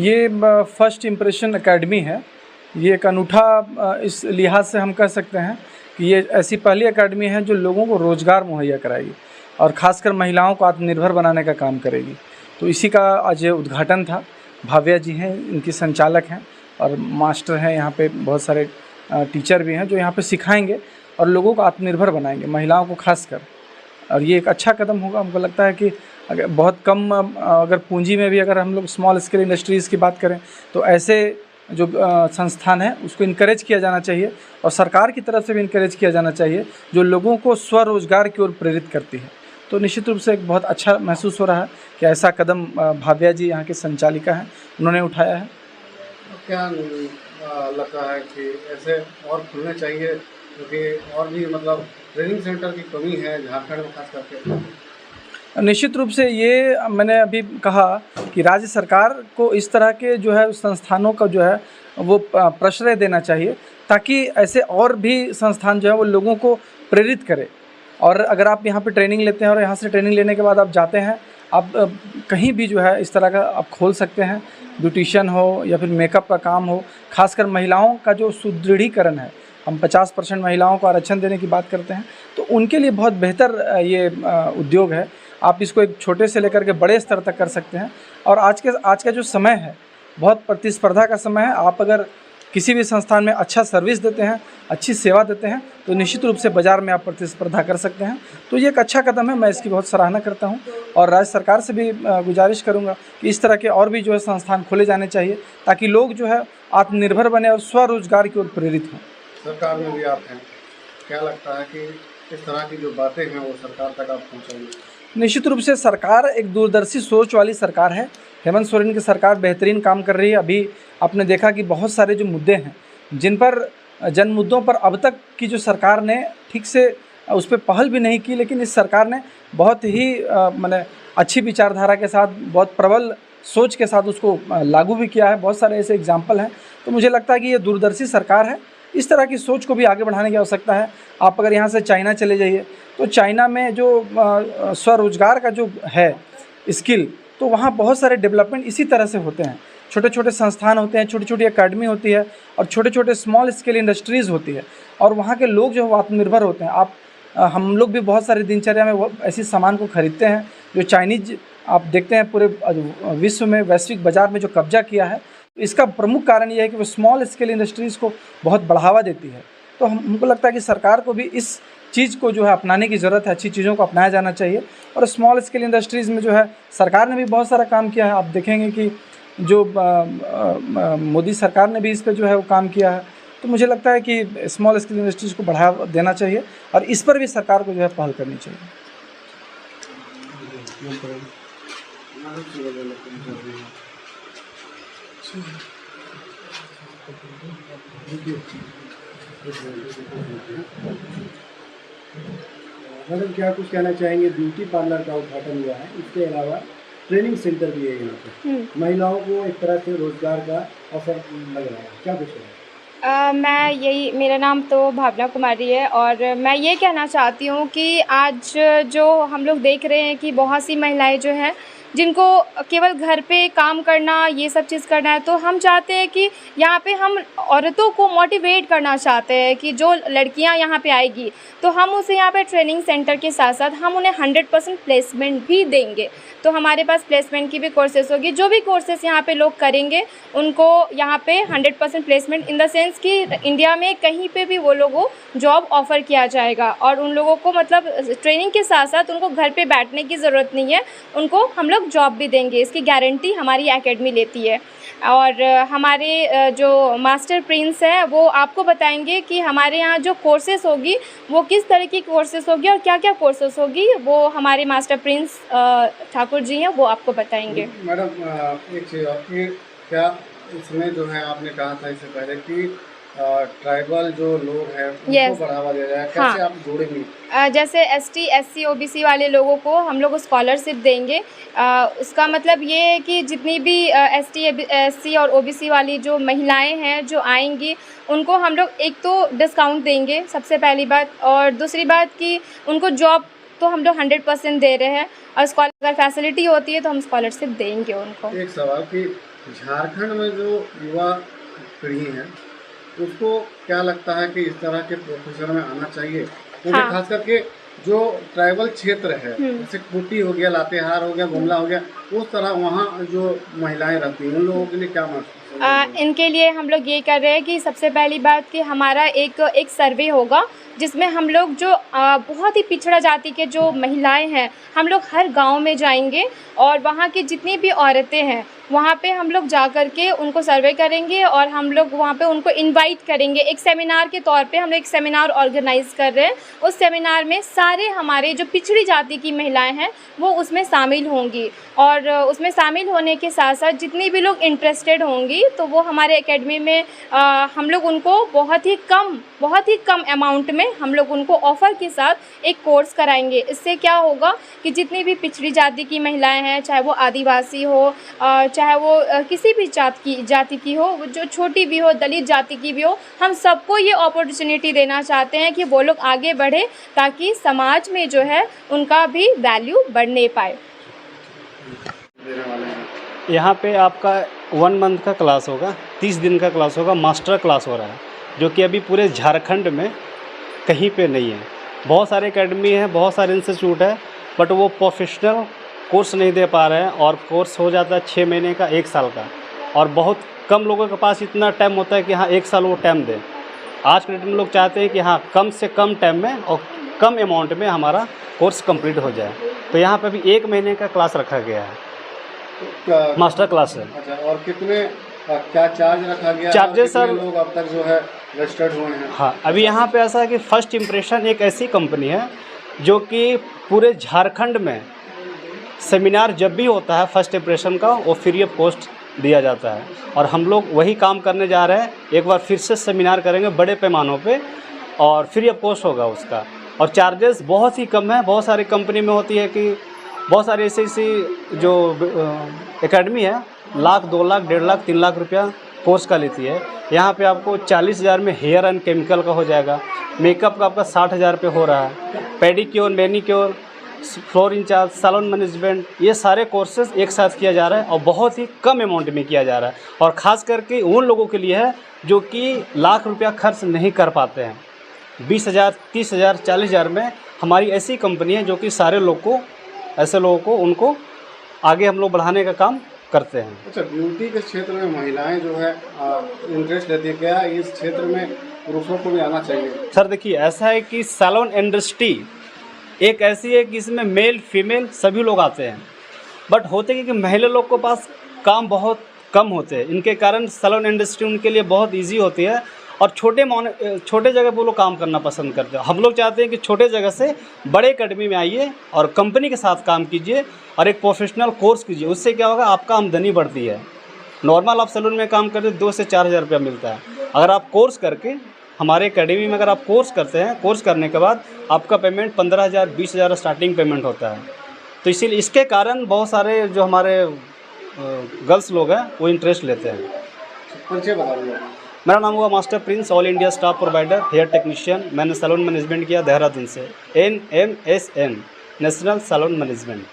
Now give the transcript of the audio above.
ये first impression academy है। ये एक अनूठा इस लिहाज से हम कह सकते हैं कि ये ऐसी पहली एकेडमी है जो लोगों को रोज़गार मुहैया कराएगी और ख़ासकर महिलाओं को आत्मनिर्भर बनाने का काम करेगी। तो इसी का आज उद्घाटन था। भाव्या जी हैं, इनकी संचालक हैं और मास्टर हैं, यहाँ पे बहुत सारे टीचर भी हैं जो यहाँ पे सिखाएंगे और लोगों को आत्मनिर्भर बनाएंगे, महिलाओं को खासकर। और ये एक अच्छा कदम होगा। हमको लगता है कि अगर बहुत कम अगर पूंजी में भी अगर हम लोग स्मॉल स्केल इंडस्ट्रीज़ की बात करें तो ऐसे जो संस्थान है उसको इनकरेज किया जाना चाहिए और सरकार की तरफ से भी इनकरेज किया जाना चाहिए जो लोगों को स्वरोजगार की ओर प्रेरित करती है। तो निश्चित रूप से एक बहुत अच्छा महसूस हो रहा है कि ऐसा कदम भाव्या जी यहाँ के संचालिका हैं, उन्होंने उठाया है। क्या लगता है कि ऐसे और खुलने चाहिए क्योंकि और भी मतलब ट्रेनिंग सेंटर की कमी है झारखंड में खास करके? निश्चित रूप से ये मैंने अभी कहा कि राज्य सरकार को इस तरह के जो है संस्थानों का जो है वो प्रश्रय देना चाहिए ताकि ऐसे और भी संस्थान जो है वो लोगों को प्रेरित करे। और अगर आप यहाँ पे ट्रेनिंग लेते हैं और यहाँ से ट्रेनिंग लेने के बाद आप जाते हैं, आप कहीं भी जो है इस तरह का आप खोल सकते हैं, ब्यूटिशियन हो या फिर मेकअप का काम हो। खासकर महिलाओं का जो सुदृढ़ीकरण है, हम 50% महिलाओं को आरक्षण देने की बात करते हैं, तो उनके लिए बहुत बेहतर ये उद्योग है। आप इसको एक छोटे से लेकर के बड़े स्तर तक कर सकते हैं। और आज का जो समय है बहुत प्रतिस्पर्धा का समय है। आप अगर किसी भी संस्थान में अच्छा सर्विस देते हैं, अच्छी सेवा देते हैं, तो निश्चित रूप से बाज़ार में आप प्रतिस्पर्धा कर सकते हैं। तो ये एक अच्छा कदम है, मैं इसकी बहुत सराहना करता हूँ और राज्य सरकार से भी गुजारिश करूँगा कि इस तरह के और भी जो है संस्थान खोले जाने चाहिए ताकि लोग जो है आत्मनिर्भर बने और स्वरोजगार की ओर प्रेरित हों। सरकार में भी आप हैं, क्या लगता है कि इस तरह की जो बातें हैं वो सरकार तक आप पहुँचाएंगे? निश्चित रूप से सरकार एक दूरदर्शी सोच वाली सरकार है। हेमंत सोरेन की सरकार बेहतरीन काम कर रही है। अभी आपने देखा कि बहुत सारे जो मुद्दे हैं जिन पर जन मुद्दों पर अब तक की जो सरकार ने ठीक से उस पर पहल भी नहीं की, लेकिन इस सरकार ने बहुत ही माने अच्छी विचारधारा के साथ, बहुत प्रबल सोच के साथ उसको लागू भी किया है। बहुत सारे ऐसे एग्जाम्पल हैं। तो मुझे लगता है कि ये दूरदर्शी सरकार है। इस तरह की सोच को भी आगे बढ़ाने की आवश्यकता है। आप अगर यहाँ से चाइना चले जाइए तो चाइना में जो स्वरोजगार का जो है स्किल, तो वहाँ बहुत सारे डेवलपमेंट इसी तरह से होते हैं। छोटे छोटे संस्थान होते हैं, छोटी छोटी एकेडमी होती है और छोटे छोटे स्मॉल स्केल इंडस्ट्रीज़ होती है और वहाँ के लोग जो है आत्मनिर्भर होते हैं। हम लोग भी बहुत सारी दिनचर्या में वो ऐसी सामान को खरीदते हैं जो चाइनीज आप देखते हैं पूरे विश्व में, वैश्विक बाज़ार में जो कब्जा किया है। इसका प्रमुख कारण ये है कि वो स्मॉल स्केल इंडस्ट्रीज़ को बहुत बढ़ावा देती है। तो हमको लगता है कि सरकार को भी इस चीज़ को जो है अपनाने की ज़रूरत है। अच्छी चीज़ों को अपनाया जाना चाहिए और स्मॉल स्केल इंडस्ट्रीज़ में जो है सरकार ने भी बहुत सारा काम किया है। आप देखेंगे कि जो मोदी सरकार ने भी इस पर जो है वो काम किया है। तो मुझे लगता है कि स्मॉल स्केल इंडस्ट्रीज़ को बढ़ावा देना चाहिए और इस पर भी सरकार को जो है पहल करनी चाहिए। मैडम, क्या कुछ कहना चाहेंगे? ब्यूटी पार्लर का उद्घाटन हुआ है, इसके अलावा ट्रेनिंग सेंटर भी है यहाँ पे, महिलाओं को एक तरह से रोजगार का अवसर लग रहा है, क्या कुछ है? मेरा नाम तो भावना कुमारी है और मैं ये कहना चाहती हूँ कि आज जो हम लोग देख रहे हैं कि बहुत सी महिलाएं जो हैं जिनको केवल घर पे काम करना, ये सब चीज़ करना है, तो हम चाहते हैं कि यहाँ पे हम औरतों को मोटिवेट करना चाहते हैं कि जो लड़कियाँ यहाँ पे आएगी तो हम उसे यहाँ पे ट्रेनिंग सेंटर के साथ साथ हम उन्हें 100% प्लेसमेंट भी देंगे। तो हमारे पास प्लेसमेंट की भी कोर्सेस होगी। जो भी कोर्सेस यहाँ पे लोग करेंगे उनको यहाँ पे 100% प्लेसमेंट इन द सेंस कि इंडिया में कहीं पे भी वो लोगों को जॉब ऑफ़र किया जाएगा और उन लोगों को मतलब ट्रेनिंग के साथ साथ उनको घर पे बैठने की ज़रूरत नहीं है, उनको हम लोग जॉब भी देंगे। इसकी गारंटी हमारी एकेडमी लेती है। और हमारे जो मास्टर प्रिंस है वो आपको बताएंगे कि हमारे यहाँ जो कोर्सेस होगी वो किस तरह की कोर्सेस होगी और क्या क्या कोर्सेस होगी, वो हमारे मास्टर प्रिंस ठाकुर जी हैं, वो आपको बताएंगे। मैडम, एक चीज़ आपकी, क्या इसमें जो है आपने कहा था इससे पहले कि ट्राइबल जो लोग हैं उनको बढ़ावा दिया जाए, कैसे आप जोड़ेंगे? जैसे ST SC OBC वाले लोगों को हम लोग स्कॉलरशिप देंगे। उसका मतलब ये है कि जितनी भी ST SC और OBC वाली जो महिलाएं हैं जो आएंगी उनको हम लोग एक तो डिस्काउंट देंगे, सबसे पहली बात, और दूसरी बात कि उनको जॉब तो हम लोग 100% दे रहे हैं और अगर फैसिलिटी होती है तो हम स्कॉलरशिप देंगे उनको। एक सवाल कि झारखंड में जो युवा पीढ़ी है उसको क्या लगता है कि इस तरह के प्रोफेशन में आना चाहिए, क्योंकि हाँ। खास करके जो ट्राइबल क्षेत्र है जैसे खूंटी हो गया, लातेहार हो गया, गुमला हो गया, उस तरह वहाँ जो महिलाएं रहती हैं उन लोगों के लिए क्या महसूस? इनके लिए हम लोग ये कर रहे हैं कि सबसे पहली बात कि हमारा एक सर्वे होगा जिसमें हम लोग जो बहुत ही पिछड़ा जाति के जो महिलाएं हैं हम लोग हर गांव में जाएंगे और वहाँ की जितनी भी औरतें हैं वहाँ पे हम लोग जा कर के उनको सर्वे करेंगे और हम लोग वहाँ पे उनको इनवाइट करेंगे। एक सेमिनार के तौर पे हम लोग एक सेमिनार ऑर्गेनाइज कर रहे हैं। उस सेमिनार में सारे हमारे जो पिछड़ी जाति की महिलाएं हैं वो उसमें शामिल होंगी और उसमें शामिल होने के साथ साथ जितनी भी लोग इंटरेस्टेड होंगी तो वो हमारे एकेडमी में हम लोग उनको बहुत ही कम अमाउंट में हम लोग उनको ऑफ़र के साथ एक कोर्स कराएंगे। इससे क्या होगा कि जितनी भी पिछड़ी जाति की महिलाएं हैं, चाहे वो आदिवासी हो, चाहे वो किसी भी जाति की हो, जो छोटी भी हो, दलित जाति की भी हो, हम सबको ये अपॉर्चुनिटी देना चाहते हैं कि वो लोग आगे बढ़े ताकि समाज में जो है उनका भी वैल्यू बढ़ने पाए। यहाँ पे आपका 1 मंथ का क्लास होगा, 30 दिन का क्लास होगा, मास्टर क्लास हो रहा है जो कि अभी पूरे झारखंड में कहीं पे नहीं है। बहुत सारे एकेडमी हैं, बहुत सारे इंस्टीट्यूट है, बट वो प्रोफेशनल कोर्स नहीं दे पा रहे हैं और कोर्स हो जाता है 6 महीने का, 1 साल का, और बहुत कम लोगों के पास इतना टाइम होता है कि हाँ 1 साल वो टाइम दें। आज के डेट में लोग चाहते हैं कि हाँ कम से कम टाइम में और कम अमाउंट में हमारा कोर्स कंप्लीट हो जाए। तो यहाँ पे अभी 1 महीने का क्लास रखा गया है, मास्टर क्लास है। अच्छा, और कितने क्या चार्ज रखा गया? चार्जेस सर, लोग अब तक जो है रजिस्टर्ड हुए हैं? हाँ, अभी यहाँ पे ऐसा है कि फर्स्ट इम्प्रेशन एक ऐसी कंपनी है जो कि पूरे झारखंड में सेमिनार जब भी होता है फर्स्ट इम्प्रेशन का वो फ्री ऑफ कॉस्ट दिया जाता है और हम लोग वही काम करने जा रहे हैं। एक बार फिर से सेमिनार करेंगे बड़े पैमानों पे और फ्री ऑफ कॉस्ट होगा उसका, और चार्जेस बहुत ही कम है। बहुत सारी कंपनी में होती है कि बहुत सारी ऐसी जो एकेडमी है 1 लाख, 2 लाख, 1.5 लाख, 3 लाख रुपया कोर्स का लेती है। यहाँ पे आपको 40,000 में हेयर एंड केमिकल का हो जाएगा, मेकअप का आपका 60,000 पे हो रहा है, pedicure, manicure, floor incharge, salon management, ये सारे कोर्सेज एक साथ किया जा रहा है और बहुत ही कम अमाउंट में किया जा रहा है। और ख़ास करके उन लोगों के लिए है जो कि लाख रुपया खर्च नहीं कर पाते हैं। 20,000, 30,000, 40,000 में हमारी ऐसी कंपनी है जो कि सारे लोग को, ऐसे लोगों को, उनको आगे हम लोग बढ़ाने का काम करते हैं। अच्छा, ब्यूटी के क्षेत्र में महिलाएं जो है इंटरेस्ट लेती है, क्या इस क्षेत्र में पुरुषों को भी आना चाहिए? सर देखिए, ऐसा है कि सैलून इंडस्ट्री एक ऐसी है कि इसमें मेल फीमेल सभी लोग आते हैं, बट होते कि महिला लोग के पास काम बहुत कम होते हैं। इनके कारण सैलून इंडस्ट्री उनके लिए बहुत ईजी होती है और छोटे जगह पर वो लोग काम करना पसंद करते हैं। हम लोग चाहते हैं कि छोटे जगह से बड़े एकेडमी में आइए और कंपनी के साथ काम कीजिए और एक प्रोफेशनल कोर्स कीजिए। उससे क्या होगा, आपका आमदनी बढ़ती है। नॉर्मल आप सैलून में काम करते 2 से 4 हज़ार रुपया मिलता है। अगर आप कोर्स करके हमारे एकेडमी में अगर आप कोर्स करते हैं, कोर्स करने के बाद आपका पेमेंट 15,000, 20,000 स्टार्टिंग पेमेंट होता है। तो इसीलिए इसके कारण बहुत सारे जो हमारे गर्ल्स लोग हैं वो इंटरेस्ट लेते हैं। परिचय बता दीजिए। मेरा नाम हुआ master Prince, all India staff provider, hair technician. मैंने सैलून मैनेजमेंट किया देहरादून से, NMSN, नेशनल सैलून मैनेजमेंट।